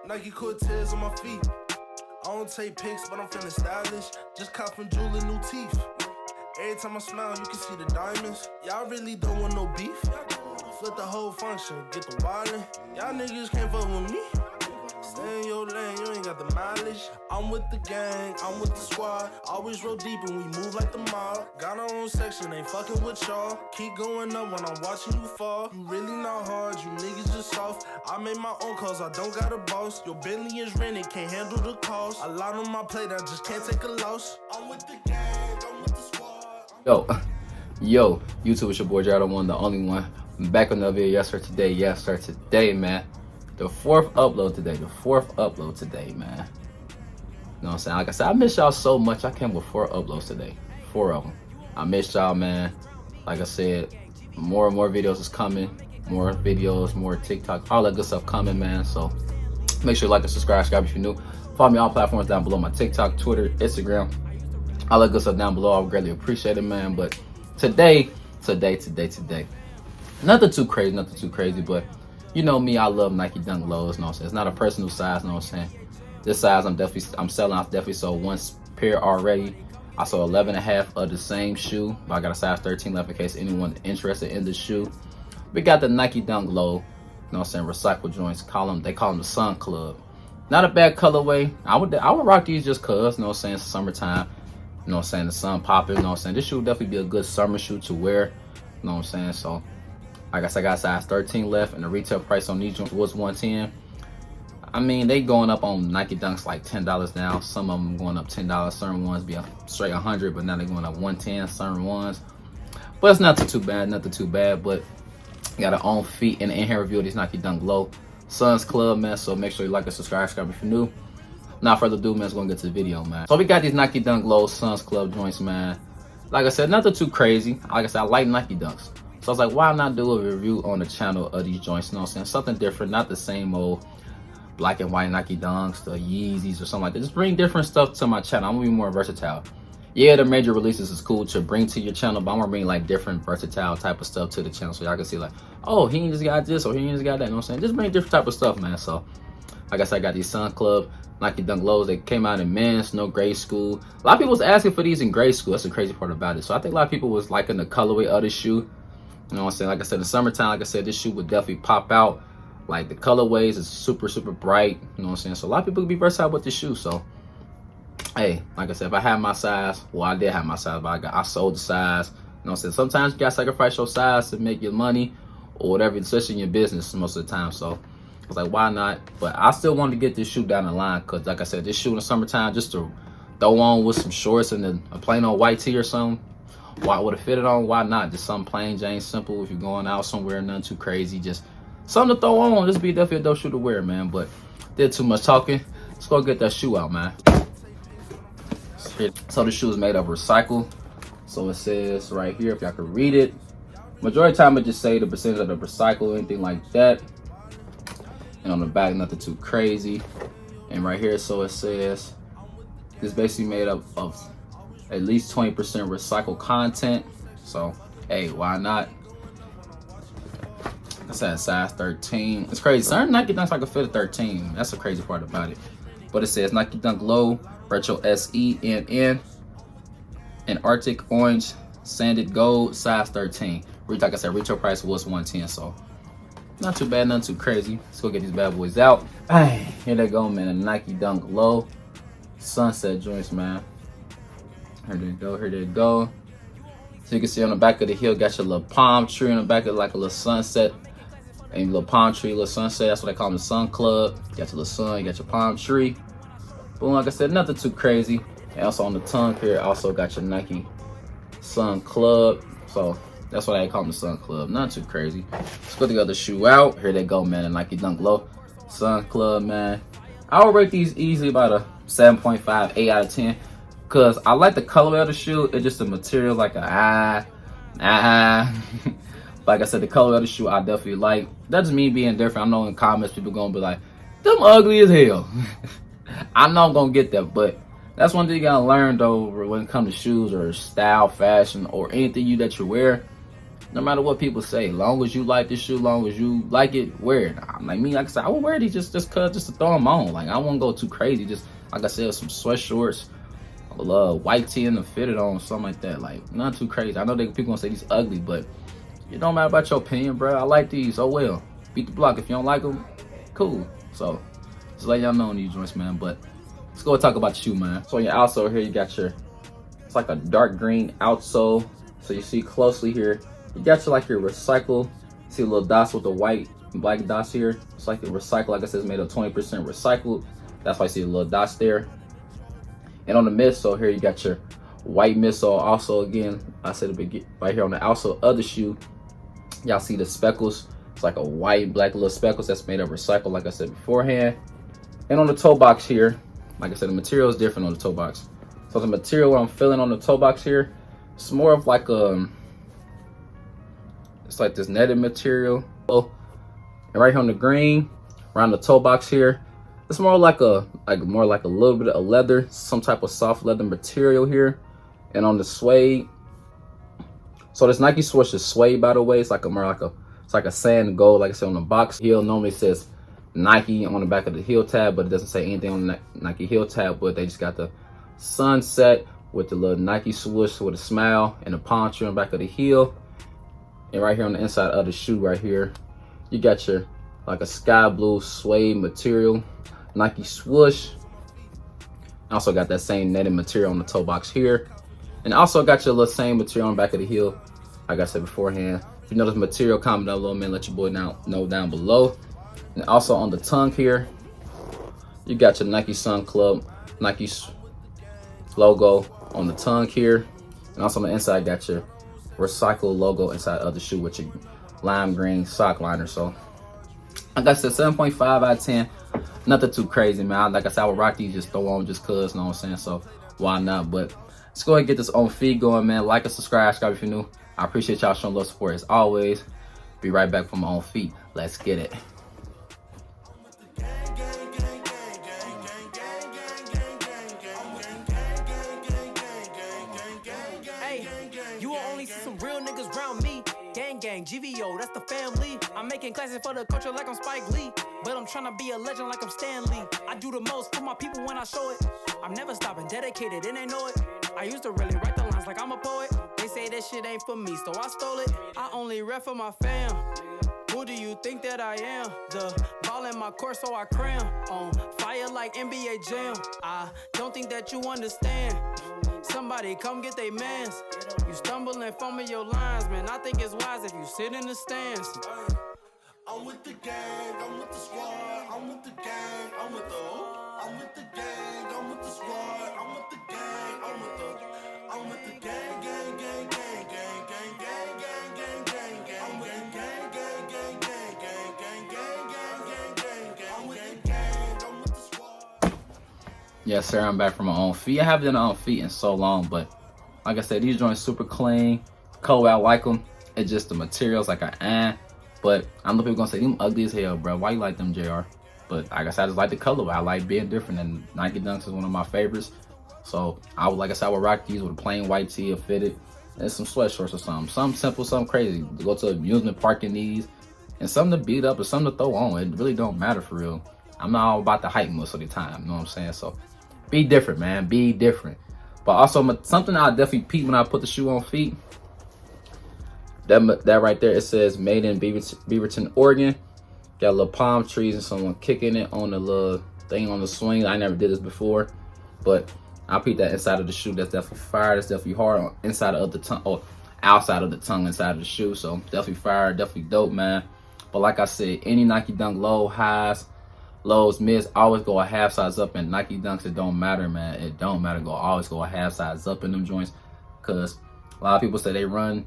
Nike Cortez on my feet. I don't take pics, but I'm feeling stylish. Just cop from Jewel new teeth. Every time I smile, you can see the diamonds. Y'all really don't want no beef. Flip the whole function, get the wildin'. Y'all niggas can't fuck with me. Stay in your lane, you ain't got the mileage. I'm with the gang, I'm with the squad. Always roll deep and we move like the mob. Got our own section, ain't fucking with y'all. Keep going up when I'm watching you fall. You really not hard, you niggas just soft. I made my own calls, I don't got a boss. Your Bentley is rented, can't handle the cost. A lot on my plate, I just can't take a loss. I'm with the gang, I'm with the squad. Yo, YouTube, it's your boy Jared, one, the only one. I'm back on another video. Yes, sir, today, man. The fourth upload today, man. You know what I'm saying? Like I said, I miss y'all so much. I came with 4 uploads today. 4 of them. I miss y'all, man. Like I said, more and more videos is coming. More videos, more TikTok, all that good stuff coming, man. So make sure you like and subscribe if you're new. Follow me on all platforms down below. My TikTok, Twitter, Instagram, all that good stuff down below. I would greatly appreciate it, man. But today, nothing too crazy, but you know me, I love Nike Dunk Lows, you know what I'm saying? It's not a personal size, you know what I'm saying? This size I'm selling. I've definitely sold 1 pair already. I sold 11.5 of the same shoe, but I got a size 13 left in case anyone interested in the shoe. We got the Nike Dunk Low, you know what I'm saying, recycle joints. They call them the Sun Club. Not a bad colorway. I would rock these just cause, you know what I'm saying, it's summertime. You know what I'm saying, the sun popping, you know what I'm saying? This shoe would definitely be a good summer shoe to wear, you know what I'm saying? So I guess I got size 13 left, and the retail price on these was $110. I mean, they going up on Nike Dunks like $10 now. Some of them going up $10. Certain ones be straight 100, but now they're going up 110. Certain ones, but it's nothing too bad. But got our own feet in here review of these Nike Dunk Low Suns Club, man. So make sure you like and subscribe if you're new. Without further ado, man, let's go and get to the video, man. So we got these Nike Dunk Low Suns Club joints, man. Like I said, nothing too crazy. Like I said, I like Nike Dunks. So I was like, why not do a review on the channel of these joints, you know what I'm saying? Something different, not the same old black and white Nike Dunks, the Yeezys or something like that. Just bring different stuff to my channel. I'm gonna be more versatile. Yeah, the major releases is cool to bring to your channel, but I'm gonna bring like different versatile type of stuff to the channel so y'all can see like, oh, he just got this or he just got that, you know what I'm saying? Just bring different type of stuff, man. So like I said, I got these Sun Club Nike Dunk Lows. They came out in men's, no grade school. A lot of people was asking for these in grade school. That's the crazy part about it. So I think a lot of people was liking the colorway of the shoe. You know what I'm saying? Like I said, in the summertime, like I said, this shoe would definitely pop out. Like the colorways is super bright. You know what I'm saying? So a lot of people can be versatile with this shoe. So, hey, like I said, if I had my size, well, I did have my size, but I sold the size. You know what I'm saying? Sometimes you gotta sacrifice your size to make your money or whatever, especially in your business most of the time. So I was like, why not? But I still wanted to get this shoe down the line because, like I said, this shoe in the summertime, just to throw on with some shorts and then a plain old white tee or something. Why would it fit it on? Why not? Just something plain Jane simple. If you're going out somewhere, nothing too crazy, just something to throw on. This be definitely a dope shoe to wear, man. But did too much talking. Let's go get that shoe out, man. So the shoe is made of recycle. So it says right here, if y'all can read it, majority of the time it just say the percentage of the recycle, anything like that. And on the back, nothing too crazy. And right here, so it says it's basically made up of at least 20% recycled content. So hey, why not? I said size 13. It's crazy. Certain Nike Dunks like a fit of 13. That's the crazy part about it. But it says Nike Dunk Low Retro SENN and Arctic Orange Sanded Gold size 13. Like I said, retail price was $110. So not too bad, nothing too crazy. Let's go get these bad boys out. Hey, here they go, man. The Nike Dunk Low Sunset joints, man. Here they go. So you can see on the back of the heel, got your little palm tree on the back of like a little sunset. And little palm tree, little sunset. That's what they call them, the Sun Club. You got your little sun, you got your palm tree. Boom, like I said, nothing too crazy. And also on the tongue here, also got your Nike Sun Club. So that's what I call them, the Sun Club. Nothing too crazy. Let's go to the other shoe out. Here they go, man. The Nike Dunk Low Sun Club, man. I would rate these easily about a 7.5, 8 out of 10. Cause I like the colorway of the shoe. It's just the material, like a Like I said, the color of the shoe I definitely like. That's me being different. I know in comments people gonna be like, them ugly as hell. I know I'm gonna get that, but that's one thing you gotta learn though when it comes to shoes or style, fashion, or anything that you wear. no matter what people say, long as you like the shoe, long as you like it, wear it. Like me, like I said, I would wear these just to throw them on. Like I won't go too crazy. Just like I said, some sweat shorts, a white tee and a fitted on, something like that. Like not too crazy. I know people gonna say these ugly, but it don't matter about your opinion, bro. I like these. Oh well, beat the block. If you don't like them, cool. So just let y'all know on these joints, man. But let's go talk about the shoe, man. So on your outsole here, you got it's like a dark green outsole. So you see closely here, you got your recycle. See little dots with the white and black dots here. It's like the recycle, like I said, it's made of 20% recycled. That's why you see the little dots there. And on the midsole here, you got your white midsole. Also, again, I said it right here on the outsole of the shoe, y'all see the speckles. It's like a white and black little speckles that's made of recycle, like I said beforehand. And on the toe box here, like I said, the material is different on the toe box. So the material what I'm feeling on the toe box here, it's more of like it's like this netted material. And right here on the green, around the toe box here, it's more like a little bit of leather, some type of soft leather material here. And on the suede, so this Nike swoosh is suede, by the way. It's like it's like a sand gold, like I said on the box heel. Normally says Nike on the back of the heel tab, but it doesn't say anything on the Nike heel tab. But they just got the sunset with the little Nike swoosh with a smile and a palm tree on the back of the heel. And right here on the inside of the shoe right here, you got your like a sky blue suede material Nike swoosh. Also got that same netted material on the toe box here. And also got your little same material on the back of the heel, like I said beforehand. If you notice material, comment down below, man. Let your boy know down below. And also on the tongue here, you got your Nike Sun Club, Nike logo on the tongue here. And also on the inside, got your recycle logo inside of the shoe with your lime green sock liner. So like I said, 7.5 out of 10. Nothing too crazy, man. Like I said, I would rock these just throw on just cause, you know what I'm saying? So why not? But let's go ahead and get this on feed going, man. Like and subscribe if you're new. I appreciate y'all showing love support as always. Be right back from my own feet. Let's get it. Hey, you will only see some real niggas around me. Gang, GVO, that's the family. I'm making classes for the culture like I'm Spike Lee. But I'm trying to be a legend like I'm Stan Lee. I do the most for my people when I show it. I'm never stopping, dedicated, and they know it. I used to really write the lines like I'm a poet. They say that shit ain't for me, so I stole it. I only rap for my fam. Who do you think that I am? The ball in my court, so I cram. On fire like NBA Jam. I don't think that you understand. Somebody come get they mans. You stumble and fumble your lines, man. I think it's wise if you sit in the stands. I'm with the gang, I'm with the squad, I'm with the gang, I'm with the gang, I'm with the squad, I'm with the gang, I'm with the gang, gang, gang, gang, gang, gang, gang, gang, gang, gang, gang, I'm with the gang, gang, gang, gang, gang, gang, gang, gang, gang, gang, I'm with the gang, I'm with the squad. Yes, sir. I'm back from my own feet. I haven't done my own feet in so long, but like I said, these joints super clean. Color, I like them. It's just the materials like but I know people gonna say them ugly as hell, bro. Why you like them, JR? But like I said, I just like the color. I like being different, and Nike Dunks is one of my favorites. So I would, like I said, I would rock these with a plain white tee, a fitted, and some sweatshorts or something. Something simple, something crazy. To go to an amusement park in these, and something to beat up or something to throw on. It really don't matter for real. I'm not all about the hype most of the time. You know what I'm saying? So be different, man. Be different. But also something I definitely peep when I put the shoe on feet. That right there, it says made in Beaverton, Oregon. Got little palm trees and someone kicking it on the little thing on the swing. I never did this before, but I peeped that inside of the shoe. That's definitely fire. That's definitely hard on inside of the tongue, or outside of the tongue, inside of the shoe. So definitely fire, definitely dope, man. But like I said, any Nike Dunk low, highs, lows, mids, always go a half size up. And Nike Dunks, it don't matter, man. It don't matter. Always go a half size up in them joints, because a lot of people say they run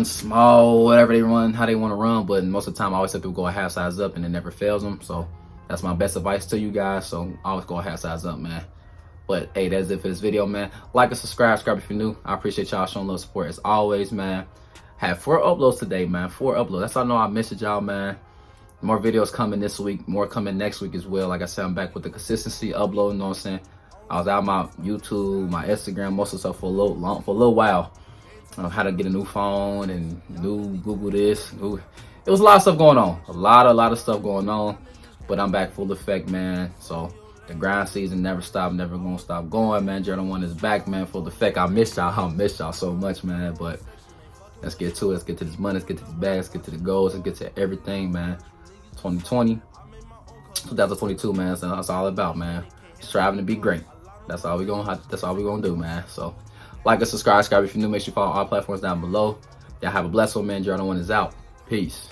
small, whatever they run, how they want to run, but most of the time I always have to go a half size up, and it never fails them. So that's my best advice to you guys. So always go a half size up, man. But hey, that's it for this video, man. Like and subscribe if you're new. I appreciate y'all showing love support as always, man. Had 4 uploads today, man. 4 uploads. That's how I know I missed y'all, man. More videos coming this week, more coming next week as well. Like I said, I'm back with the consistency uploading, you know what I'm saying? I was out my YouTube, my Instagram, most of the stuff for a little while. how to get a new phone and new Google this. It was a lot of stuff going on. A lot of stuff going on. But I'm back full effect, man. So the grind season never stopped, never gonna stop going, man. Journal 1 is back, man, full effect. I missed y'all so much, man. But let's get to it. Let's get to this money. Let's get to this bag. Let's get to the goals. Let's get to everything, man. 2020, 2022, man. So that's all about, man. Striving to be great. That's all we gonna do, man. So like and subscribe if you're new. Make sure you follow all platforms down below. Y'all have a blessed one, man. Journal 1 is out. Peace.